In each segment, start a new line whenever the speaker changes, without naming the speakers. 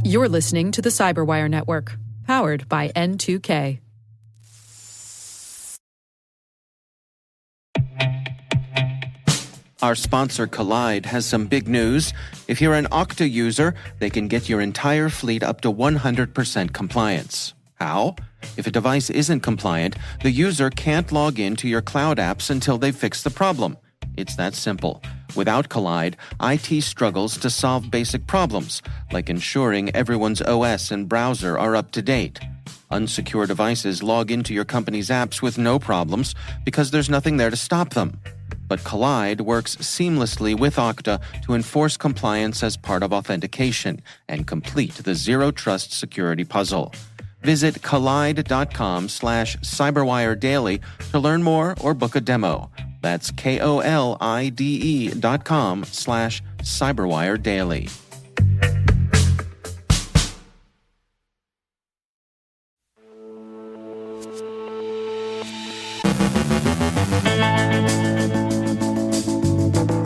You're listening to the CyberWire Network, powered by N2K.
Our sponsor, Collide, has some big news. If you're an Okta user, they can get your entire fleet up to 100% compliance. How? If a device isn't compliant, the user can't log into your cloud apps until they fix the problem. It's that simple. Without Collide, IT struggles to solve basic problems, like ensuring everyone's OS and browser are up to date. Unsecure devices log into your company's apps with no problems because there's nothing there to stop them. But Collide works seamlessly with Okta to enforce compliance as part of authentication and complete the Zero Trust security puzzle. Visit collide.com/CyberWire Daily to learn more or book a demo. That's KOLIDE.com/CyberWire Daily.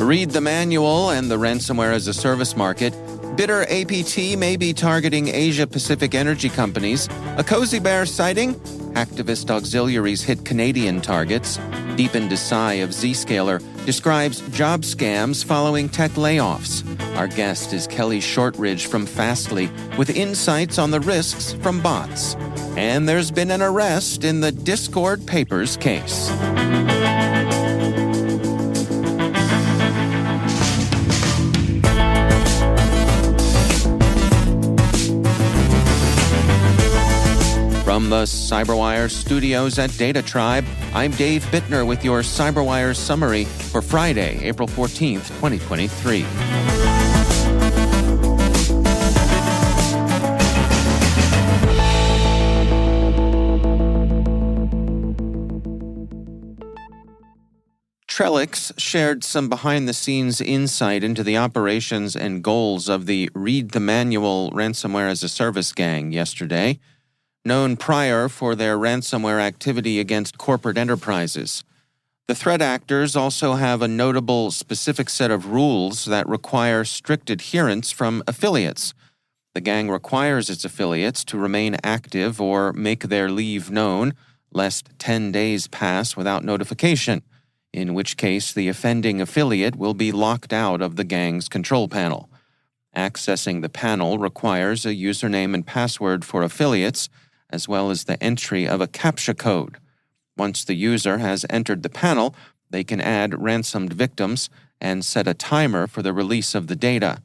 Read the manual and the ransomware-as-a-service market. Bitter APT may be targeting Asia-Pacific energy companies. A Cozy Bear sighting? Activist auxiliaries hit Canadian targets. Deepened Desai of Zscaler describes job scams following tech layoffs. Our guest is Kelly Shortridge from Fastly with insights on the risks from bots. And there's been an arrest in the Discord Papers case. From the CyberWire studios at Data Tribe, I'm Dave Bittner with your CyberWire summary for Friday, April 14th, 2023. Trellix shared some behind-the-scenes insight into the operations and goals of the Read the Manual ransomware-as-a-service gang yesterday, known prior for their ransomware activity against corporate enterprises. The threat actors also have a notable specific set of rules that require strict adherence from affiliates. The gang requires its affiliates to remain active or make their leave known, lest 10 days pass without notification, in which case the offending affiliate will be locked out of the gang's control panel. Accessing the panel requires a username and password for affiliates, as well as the entry of a CAPTCHA code. Once the user has entered the panel, they can add ransomed victims and set a timer for the release of the data.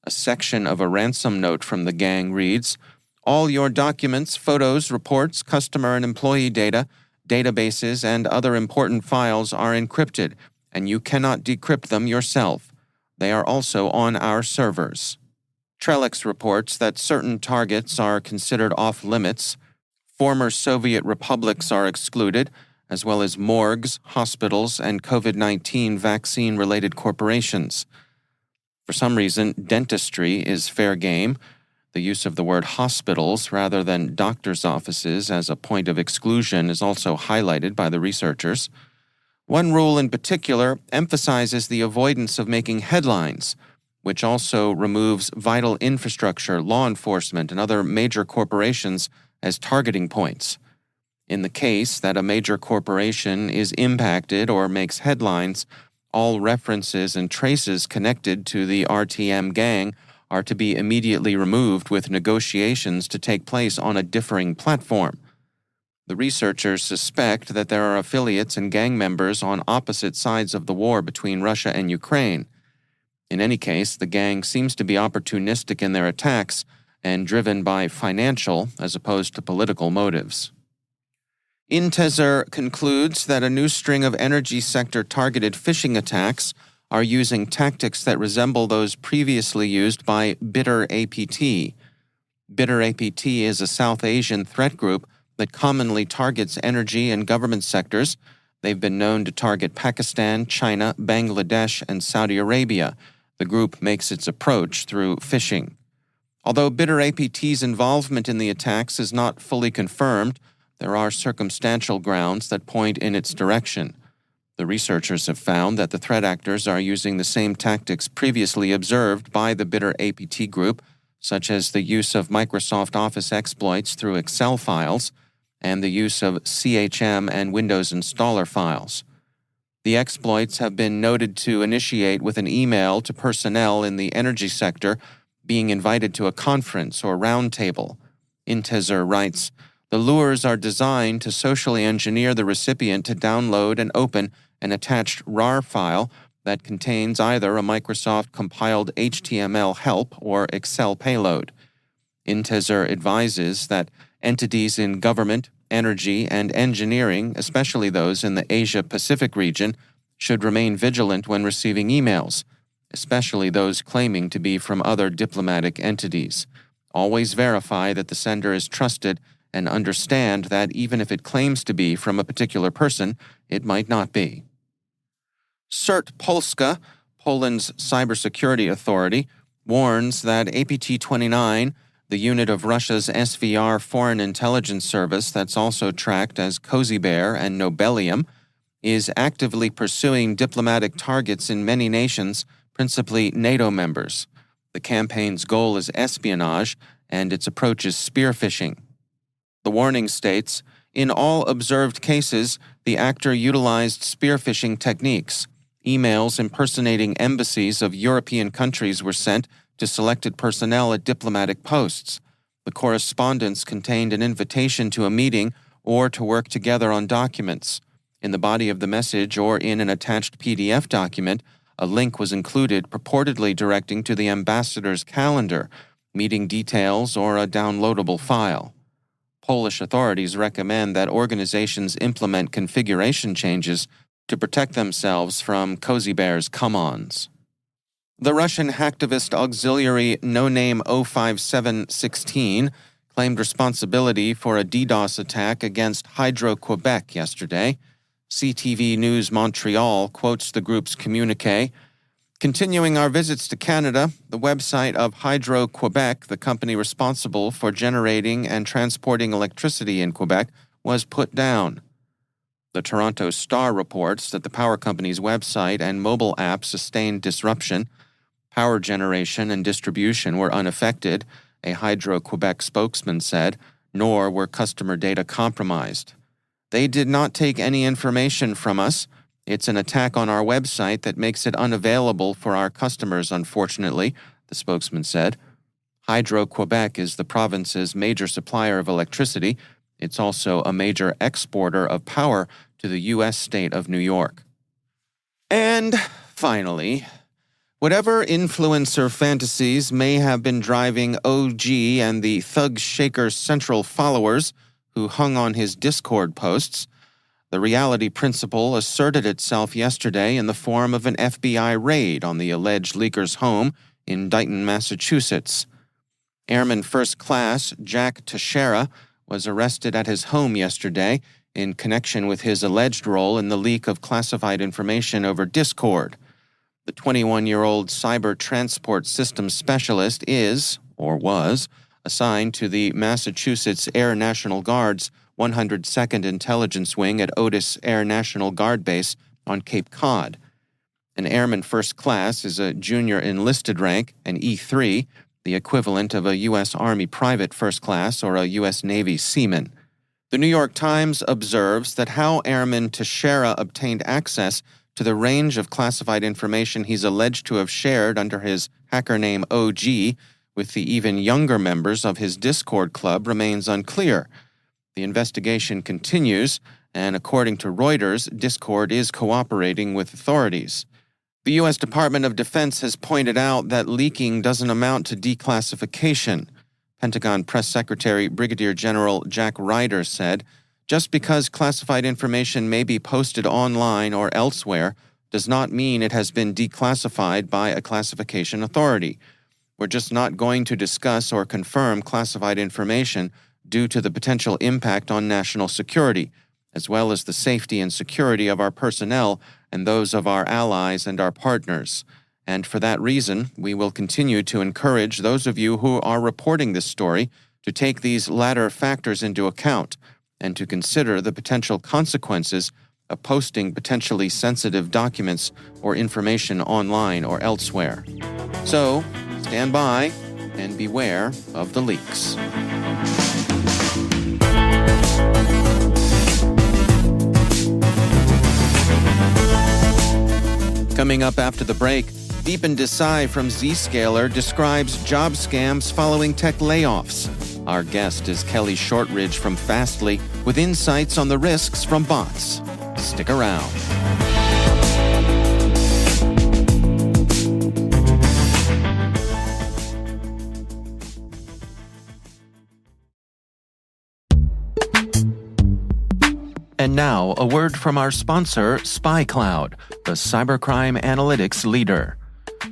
A section of a ransom note from the gang reads, "All your documents, photos, reports, customer and employee data, databases, and other important files are encrypted, and you cannot decrypt them yourself. They are also on our servers." Trellix reports that certain targets are considered off-limits. Former Soviet republics are excluded, as well as morgues, hospitals, and COVID-19 vaccine-related corporations. For some reason, dentistry is fair game. The use of the word hospitals rather than doctor's offices as a point of exclusion is also highlighted by the researchers. One rule in particular emphasizes the avoidance of making headlines, which also removes vital infrastructure, law enforcement, and other major corporations as targeting points. In the case that a major corporation is impacted or makes headlines, all references and traces connected to the RTM gang are to be immediately removed with negotiations to take place on a differing platform. The researchers suspect that there are affiliates and gang members on opposite sides of the war between Russia and Ukraine. In any case, the gang seems to be opportunistic in their attacks and driven by financial as opposed to political motives. Intezer concludes that a new string of energy sector targeted phishing attacks are using tactics that resemble those previously used by Bitter APT. Bitter APT is a South Asian threat group that commonly targets energy and government sectors. They've been known to target Pakistan, China, Bangladesh, and Saudi Arabia. The group makes its approach through phishing. Although Bitter APT's involvement in the attacks is not fully confirmed, there are circumstantial grounds that point in its direction. The researchers have found that the threat actors are using the same tactics previously observed by the Bitter APT group, such as the use of Microsoft Office exploits through Excel files and the use of CHM and Windows installer files. The exploits have been noted to initiate with an email to personnel in the energy sector being invited to a conference or roundtable. Intezer writes, "The lures are designed to socially engineer the recipient to download and open an attached RAR file that contains either a Microsoft-compiled HTML help or Excel payload." Intezer advises that entities in government, energy, and engineering, especially those in the Asia-Pacific region, should remain vigilant when receiving emails, especially those claiming to be from other diplomatic entities. Always verify that the sender is trusted and understand that even if it claims to be from a particular person, it might not be. CERT Polska, Poland's cybersecurity authority, warns that APT-29, the unit of Russia's SVR foreign intelligence service that's also tracked as Cozy Bear and Nobelium, is actively pursuing diplomatic targets in many nations, principally NATO members. The campaign's goal is espionage, and its approach is spear phishing. The warning states, "In all observed cases, the actor utilized spear phishing techniques. Emails impersonating embassies of European countries were sent to selected personnel at diplomatic posts. The correspondence contained an invitation to a meeting or to work together on documents. In the body of the message or in an attached PDF document, a link was included purportedly directing to the ambassador's calendar, meeting details, or a downloadable file." Polish authorities recommend that organizations implement configuration changes to protect themselves from Cozy Bear's come-ons. The Russian hacktivist auxiliary no-name 05716 claimed responsibility for a DDoS attack against Hydro-Quebec yesterday. CTV News Montreal quotes the group's communiqué. "Continuing our visits to Canada, the website of Hydro-Quebec, the company responsible for generating and transporting electricity in Quebec, was put down." The Toronto Star reports that the power company's website and mobile app sustained disruption. Power generation and distribution were unaffected, a Hydro-Quebec spokesman said, nor were customer data compromised. "They did not take any information from us. It's an attack on our website that makes it unavailable for our customers, unfortunately," the spokesman said. Hydro-Quebec is the province's major supplier of electricity. It's also a major exporter of power to the U.S. state of New York. And finally, whatever influencer fantasies may have been driving OG and the Thug Shaker Central followers who hung on his Discord posts, the reality principle asserted itself yesterday in the form of an FBI raid on the alleged leaker's home in Dighton, Massachusetts. Airman First Class Jack Teixeira was arrested at his home yesterday in connection with his alleged role in the leak of classified information over Discord. The 21-year-old cyber transport systems specialist is, or was, assigned to the Massachusetts Air National Guard's 102nd Intelligence Wing at Otis Air National Guard Base on Cape Cod. An Airman First Class is a junior enlisted rank, an E3, the equivalent of a U.S. Army Private First Class or a U.S. Navy Seaman. The New York Times observes that how Airman Teixeira obtained access to the range of classified information he's alleged to have shared under his hacker name OG with the even younger members of his Discord club remains unclear. The investigation continues, and according to Reuters, Discord is cooperating with authorities. The U.S. Department of Defense has pointed out that leaking doesn't amount to declassification. Pentagon Press Secretary Brigadier General Jack Ryder said, "Just because classified information may be posted online or elsewhere does not mean it has been declassified by a classification authority. We're just not going to discuss or confirm classified information due to the potential impact on national security, as well as the safety and security of our personnel and those of our allies and our partners. And for that reason, we will continue to encourage those of you who are reporting this story to take these latter factors into account and to consider the potential consequences of posting potentially sensitive documents or information online or elsewhere. So, stand by and beware of the leaks. Coming up after the break, Deepan Desai from Zscaler describes job scams following tech layoffs. Our guest is Kelly Shortridge from Fastly with insights on the risks from bots. Stick around. And now, a word from our sponsor, SpyCloud, the cybercrime analytics leader.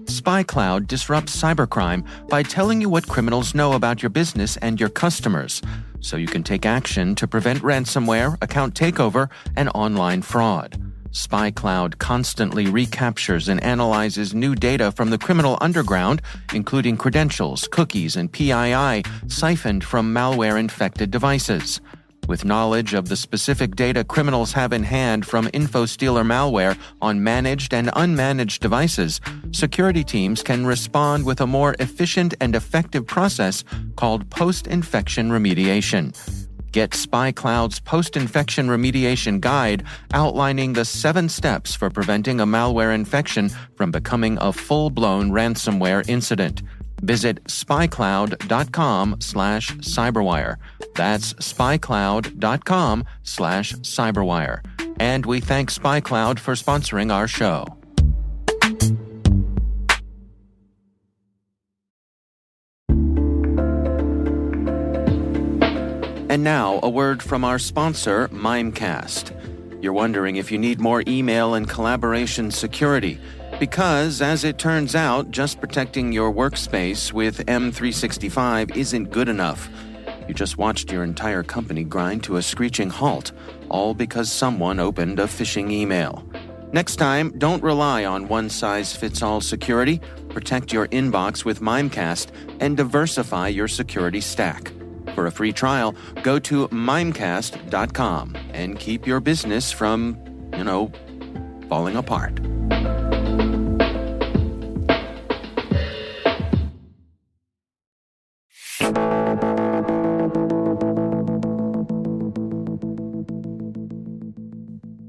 SpyCloud disrupts cybercrime by telling you what criminals know about your business and your customers, so you can take action to prevent ransomware, account takeover, and online fraud. SpyCloud constantly recaptures and analyzes new data from the criminal underground, including credentials, cookies, and PII siphoned from malware-infected devices. With knowledge of the specific data criminals have in hand from InfoStealer malware on managed and unmanaged devices, security teams can respond with a more efficient and effective process called post-infection remediation. Get SpyCloud's post-infection remediation guide outlining the 7 steps for preventing a malware infection from becoming a full-blown ransomware incident. Visit spycloud.com/cyberwire. That's spycloud.com/cyberwire. And we thank SpyCloud for sponsoring our show. And now, a word from our sponsor, Mimecast. You're wondering if you need more email and collaboration security. Because, as it turns out, just protecting your workspace with M365 isn't good enough. You just watched your entire company grind to a screeching halt, all because someone opened a phishing email. Next time, don't rely on one-size-fits-all security. Protect your inbox with Mimecast and diversify your security stack. For a free trial, go to mimecast.com and keep your business from, falling apart.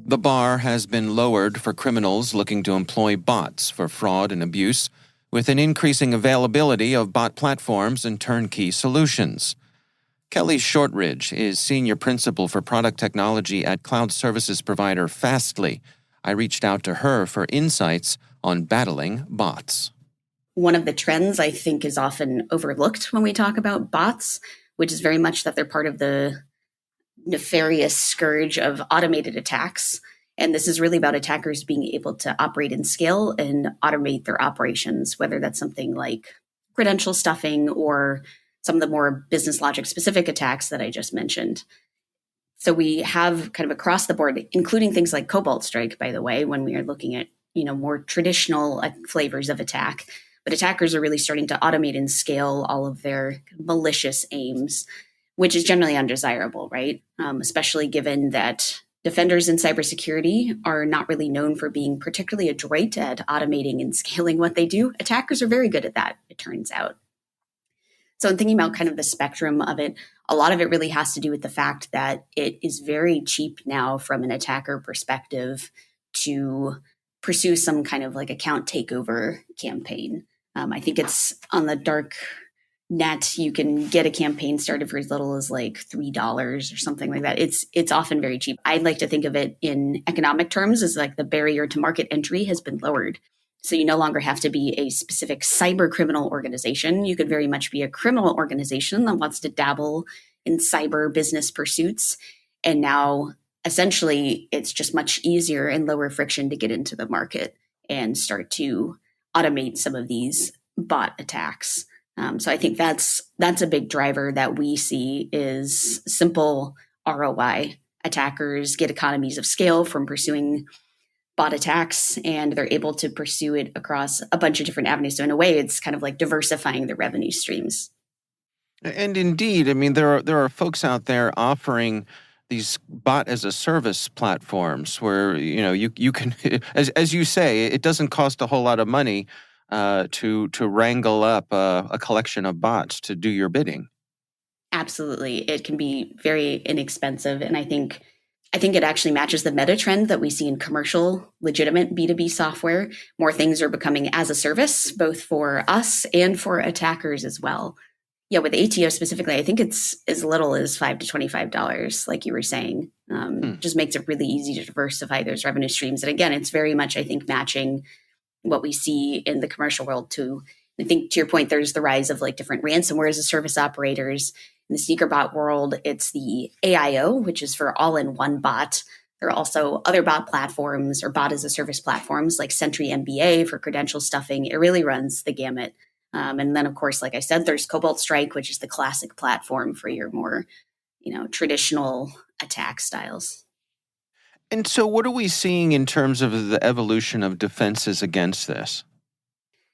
The bar has been lowered for criminals looking to employ bots for fraud and abuse, with an increasing availability of bot platforms and turnkey solutions. Kelly Shortridge is Senior Principal for Product Technology at cloud services provider Fastly. I reached out to her for insights on battling bots.
One of the trends I think is often overlooked when we talk about bots, which is very much that they're part of the nefarious scourge of automated attacks. And this is really about attackers being able to operate in scale and automate their operations, whether that's something like credential stuffing or some of the more business logic specific attacks that I just mentioned. So we have kind of across the board, including things like Cobalt Strike, by the way, when we are looking at, more traditional flavors of attack. But attackers are really starting to automate and scale all of their malicious aims, which is generally undesirable, right? Especially given that defenders in cybersecurity are not really known for being particularly adroit at automating and scaling what they do. Attackers are very good at that, it turns out. So in thinking about kind of the spectrum of it, a lot of it really has to do with the fact that it is very cheap now from an attacker perspective to pursue some kind of like account takeover campaign. I think it's on the dark net, you can get a campaign started for as little as like $3 or something like that. It's often very cheap. I'd like to think of it in economic terms as like the barrier to market entry has been lowered. So you no longer have to be a specific cyber criminal organization. You could very much be a criminal organization that wants to dabble in cyber business pursuits. And now essentially it's just much easier and lower friction to get into the market and start to automate some of these bot attacks. So I think that's a big driver that we see is simple ROI. Attackers get economies of scale from pursuing bot attacks, and they're able to pursue it across a bunch of different avenues. So in a way, it's kind of like diversifying the revenue streams.
And indeed, I mean, there are folks out there offering these bot as a service platforms where, you can, as you say, it doesn't cost a whole lot of money to wrangle up a collection of bots to do your bidding.
Absolutely. It can be very inexpensive. And I think it actually matches the meta trend that we see in commercial, legitimate B2B software. More things are becoming as a service, both for us and for attackers as well. Yeah, with ATO specifically, I think it's as little as $5 to $25, like you were saying. Just makes it really easy to diversify those revenue streams. And again, it's very much, I think, matching what we see in the commercial world too. I think to your point, there's the rise of like different ransomware as a service operators. In the sneaker bot world, it's the AIO, which is for all-in-one bot. There are also other bot platforms or bot as a service platforms like Sentry MBA for credential stuffing. It really runs the gamut. And then, of course, like I said, there's Cobalt Strike, which is the classic platform for your more, traditional attack styles.
And so what are we seeing in terms of the evolution of defenses against this?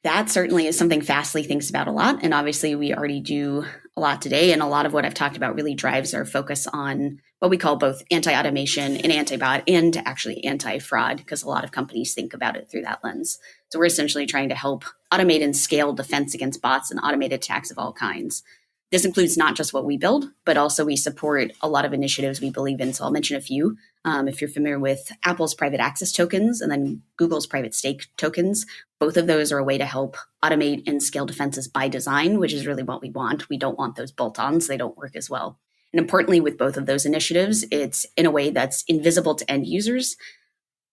That certainly is something Fastly thinks about a lot. And obviously, we already do a lot today. And a lot of what I've talked about really drives our focus on what we call both anti-automation and anti-bot and actually anti-fraud, because a lot of companies think about it through that lens. So we're essentially trying to help automate and scale defense against bots and automated attacks of all kinds. This includes not just what we build, but also we support a lot of initiatives we believe in. So I'll mention a few. If you're familiar with Apple's private access tokens and then Google's private stake tokens, both of those are a way to help automate and scale defenses by design, which is really what we want. We don't want those bolt-ons. They don't work as well. And importantly, with both of those initiatives, it's in a way that's invisible to end users,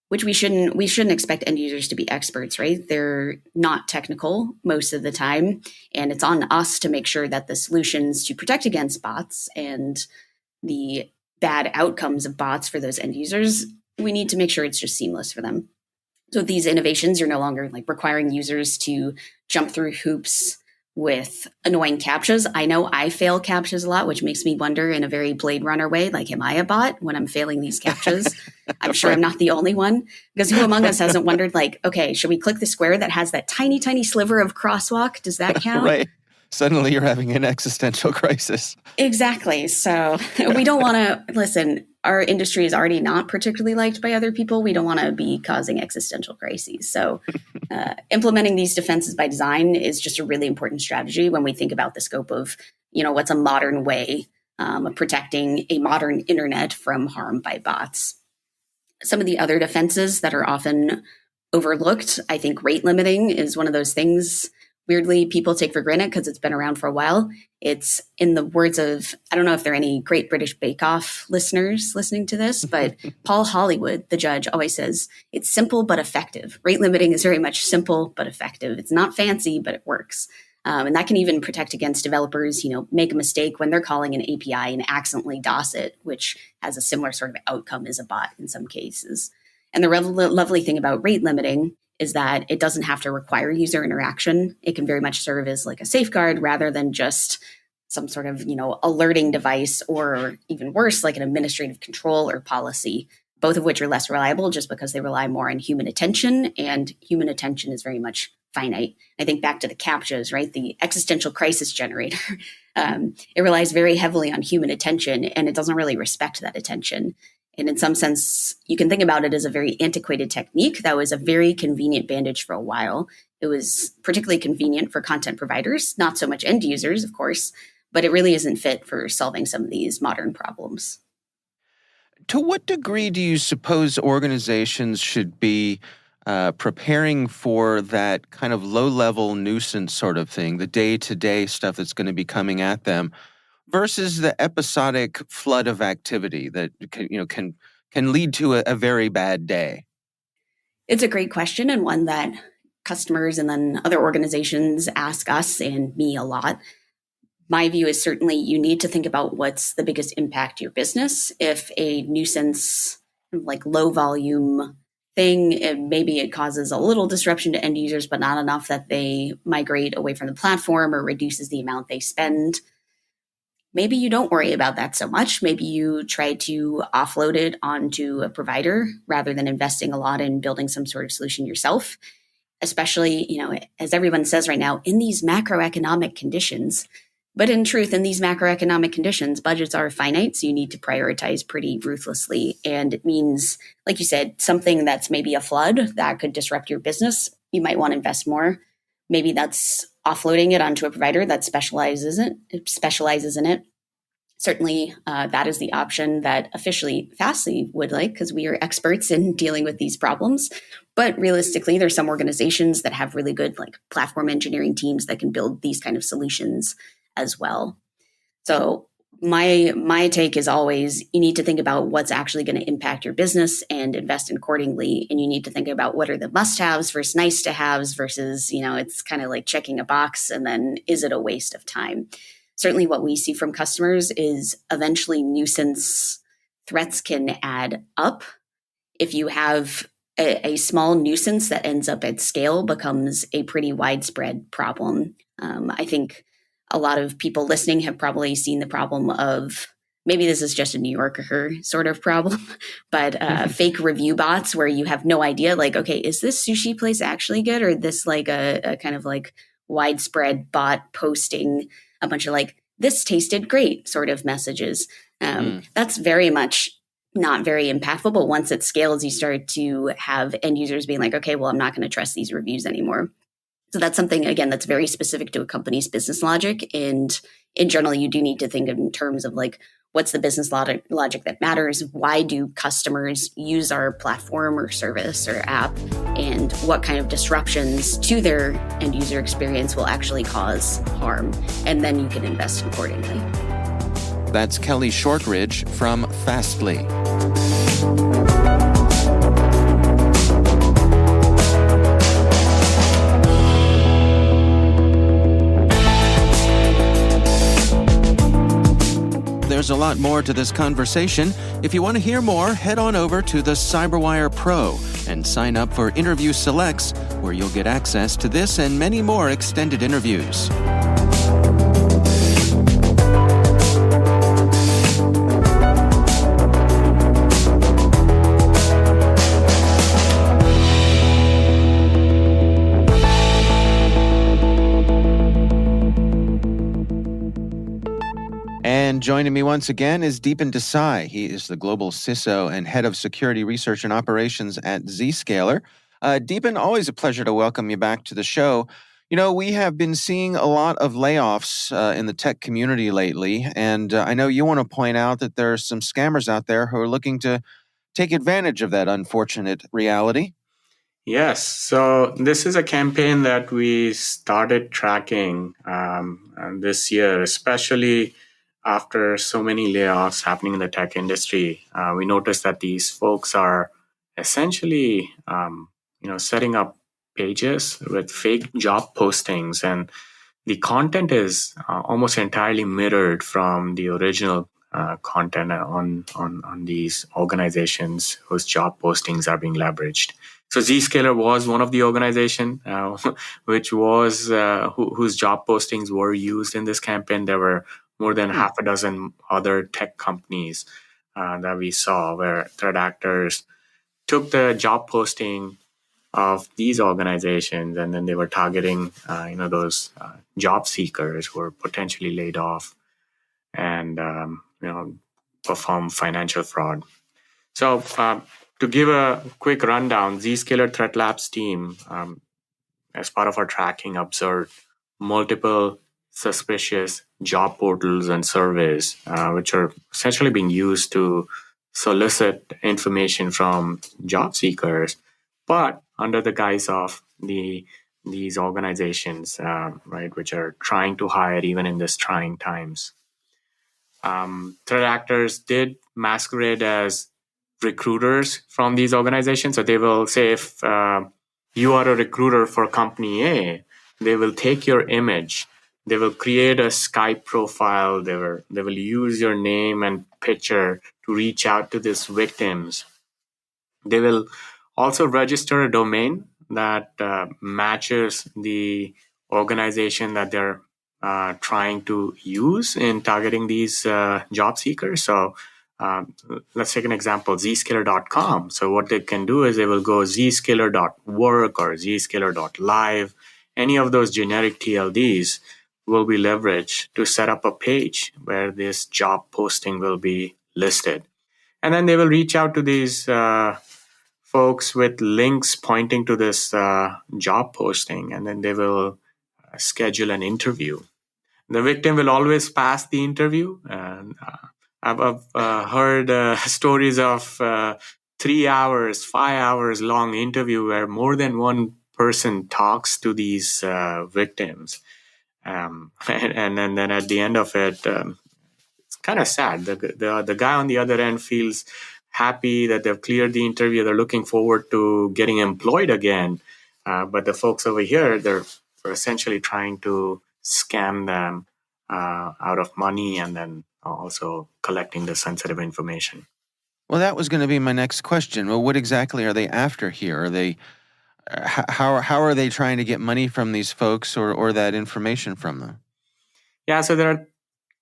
which we shouldn't expect end users to be experts, right? They're not technical most of the time. And it's on us to make sure that the solutions to protect against bots and the bad outcomes of bots for those end users, we need to make sure it's just seamless for them. So these innovations are no longer like requiring users to jump through hoops with annoying CAPTCHAs. I know I fail CAPTCHAs a lot, which makes me wonder in a very Blade Runner way, like, am I a bot when I'm failing these CAPTCHAs? I'm sure I'm not the only one, because who among us hasn't wondered, like, okay, should we click the square that has that tiny, tiny sliver of crosswalk? Does that count?
Right. Suddenly you're having an existential crisis.
Exactly. So we don't want to, listen, our industry is already not particularly liked by other people. We don't want to be causing existential crises. So implementing these defenses by design is just a really important strategy when we think about the scope of, what's a modern way of protecting a modern internet from harm by bots. Some of the other defenses that are often overlooked, I think rate limiting is one of those things weirdly people take for granted because it's been around for a while. It's in the words of, I don't know if there are any Great British Bake Off listeners listening to this, but Paul Hollywood, the judge, always says, it's simple but effective. Rate limiting is very much simple but effective. It's not fancy, but it works. And that can even protect against developers, make a mistake when they're calling an API and accidentally DOS it, which has a similar sort of outcome as a bot in some cases. And the lovely thing about rate limiting is that it doesn't have to require user interaction. It can very much serve as like a safeguard rather than just some sort of, alerting device, or even worse, like an administrative control or policy, both of which are less reliable just because they rely more on human attention, and human attention is very much finite. I think back to the CAPTCHAs, right? The existential crisis generator. It relies very heavily on human attention, and it doesn't really respect that attention. And in some sense, you can think about it as a very antiquated technique that was a very convenient bandage for a while. It was particularly convenient for content providers, not so much end users, of course, but it really isn't fit for solving some of these modern problems.
To what degree do you suppose organizations should be preparing for that kind of low-level nuisance sort of thing, the day-to-day stuff that's going to be coming at them, versus the episodic flood of activity that can lead to a very bad day?
It's a great question, and one that customers and then other organizations ask us and me a lot. My view is certainly you need to think about what's the biggest impact to your business. If a nuisance, like low volume thing, maybe it causes a little disruption to end users, but not enough that they migrate away from the platform or reduces the amount they spend. Maybe you don't worry about that so much. Maybe you try to offload it onto a provider rather than investing a lot in building some sort of solution yourself. Especially, as everyone says right now, in these macroeconomic conditions, But in truth, in these macroeconomic conditions, budgets are finite, so you need to prioritize pretty ruthlessly. And it means, like you said, something that's maybe a flood that could disrupt your business, you might want to invest more. Maybe that's offloading it onto a provider that specializes in it. Certainly, that is the option that officially Fastly would like, because we are experts in dealing with these problems. But realistically, there's some organizations that have really good platform engineering teams that can build these kind of solutions as well. So my take is always, you need to think about what's actually going to impact your business and invest accordingly. And you need to think about what are the must-haves versus nice-to-haves versus, it's kind of like checking a box, and then is it a waste of time? Certainly what we see from customers is eventually nuisance threats can add up. If you have a small nuisance that ends up at scale, becomes a pretty widespread problem. I think a lot of people listening have probably seen the problem of, maybe this is just a New Yorker sort of problem, but fake review bots where you have no idea, okay, is this sushi place actually good? Or this a kind of widespread bot posting a bunch of this tasted great sort of messages. That's very much not very impactful, but once it scales, you start to have end users being okay, well, I'm not going to trust these reviews anymore. So that's something, again, that's very specific to a company's business logic. And in general, you do need to think in terms of what's the business logic that matters? Why do customers use our platform or service or app? And what kind of disruptions to their end user experience will actually cause harm? And then you can invest accordingly.
That's Kelly Shortridge from Fastly. There's a lot more to this conversation. If you want to hear more, head on over to the CyberWire Pro and sign up for Interview Selects, where you'll get access to this and many more extended interviews. And joining me once again is Deepan Desai. He is the Global CISO and Head of Security Research and Operations at Zscaler. Deepan, always a pleasure to welcome you back to the show. We have been seeing a lot of layoffs in the tech community lately, and I know you want to point out that there are some scammers out there who are looking to take advantage of that unfortunate reality.
Yes. So this is a campaign that we started tracking this year, especially after so many layoffs happening in the tech industry. We noticed that these folks are essentially, setting up pages with fake job postings, and the content is almost entirely mirrored from the original content on these organizations whose job postings are being leveraged. So Zscaler was one of the organization which was whose job postings were used in this campaign. There were more than half a dozen other tech companies that we saw where threat actors took the job posting of these organizations, and then they were targeting those job seekers who were potentially laid off and perform financial fraud. So to give a quick rundown, Zscaler Threat Labs team, as part of our tracking, observed multiple suspicious job portals and surveys, which are essentially being used to solicit information from job seekers, but under the guise of these organizations, right, which are trying to hire even in these trying times. Threat actors did masquerade as recruiters from these organizations. So they will say, if you are a recruiter for company A, they will take your image, they will create a Skype profile, they will use your name and picture to reach out to these victims. They will also register a domain that matches the organization that they're trying to use in targeting these job seekers. So let's take an example, zscaler.com. So what they can do is they will go zscaler.work or zscaler.live, any of those generic TLDs will be leveraged to set up a page where this job posting will be listed. And then they will reach out to these folks with links pointing to this job posting, and then they will schedule an interview. The victim will always pass the interview. And I've heard stories of 3 hours, 5 hours long interview where more than one person talks to these victims. And then at the end of it, it's kind of sad. The guy on the other end feels happy that they've cleared the interview. They're looking forward to getting employed again. But the folks over here, they're essentially trying to scam them out of money and then also collecting the sensitive information.
Well, that was going to be my next question. Well, what exactly are they after here? Are they how are they trying to get money from these folks or that information from them?
Yeah, so there are a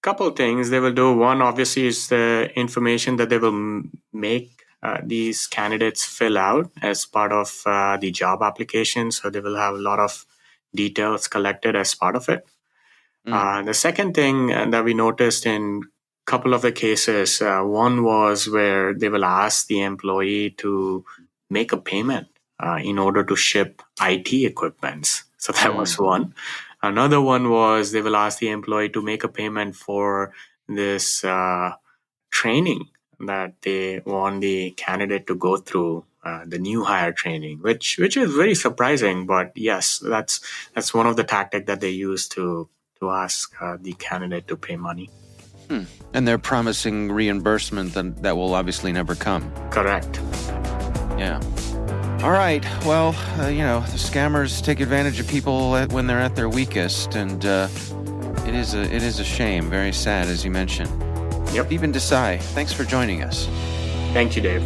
couple things they will do. One, obviously, is the information that they will make these candidates fill out as part of the job application. So they will have a lot of details collected as part of it. The second thing that we noticed in a couple of the cases, one was where they will ask the employee to make a payment in order to ship IT equipments. So that was one. Another one was they will ask the employee to make a payment for this training that they want the candidate to go through, the new hire training, which is very surprising. But yes, that's one of the tactics that they use to ask the candidate to pay money.
And they're promising reimbursement that will obviously never come.
Correct.
Yeah. All right. Well, the scammers take advantage of people when they're at their weakest, and it is a shame. Very sad, as you mentioned.
Yep.
Deepan Desai, thanks for joining us.
Thank you, Dave.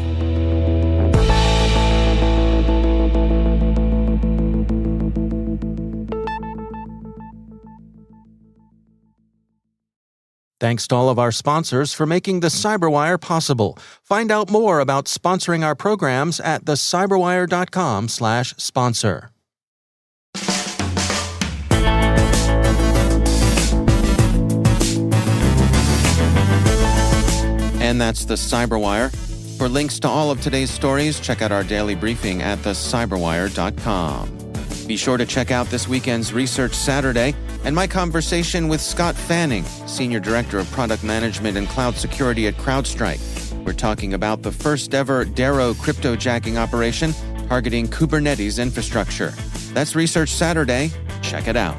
Thanks to all of our sponsors for making the CyberWire possible. Find out more about sponsoring our programs at thecyberwire.com/sponsor.
And that's the CyberWire. For links to all of today's stories, check out our daily briefing at thecyberwire.com. Be sure to check out this weekend's Research Saturday and my conversation with Scott Fanning, Senior Director of Product Management and Cloud Security at CrowdStrike. We're talking about the first ever Darrow cryptojacking operation targeting Kubernetes infrastructure. That's Research Saturday. Check it out.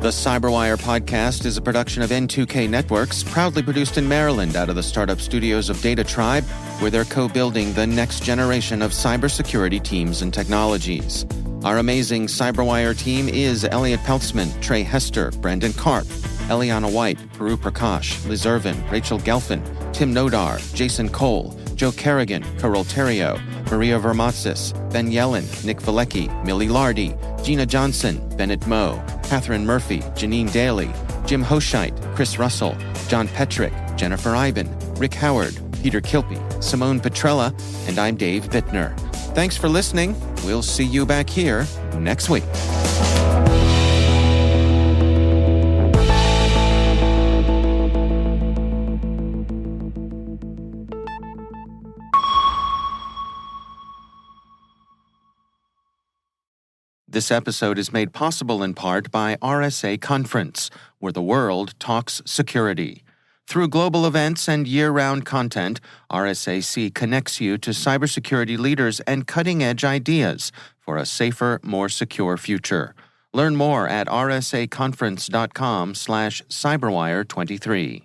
The CyberWire podcast is a production of N2K Networks, proudly produced in Maryland out of the startup studios of Data Tribe, where they're co-building the next generation of cybersecurity teams and technologies. Our amazing CyberWire team is Elliot Peltzman, Trey Hester, Brandon Karp, Eliana White, Peru Prakash, Liz Irvin, Rachel Gelfin, Tim Nodar, Jason Cole, Joe Kerrigan, Carol Terrio, Maria Vermatsis, Ben Yellen, Nick Valecki, Millie Lardy, Gina Johnson, Bennett Moe, Catherine Murphy, Janine Daly, Jim Hoshite, Chris Russell, John Petrick, Jennifer Iben, Rick Howard, Peter Kilpie, Simone Petrella, and I'm Dave Bittner. Thanks for listening. We'll see you back here next week. This episode is made possible in part by RSA Conference, where the world talks security. Through global events and year-round content, RSAC connects you to cybersecurity leaders and cutting-edge ideas for a safer, more secure future. Learn more at rsaconference.com/cyberwire23.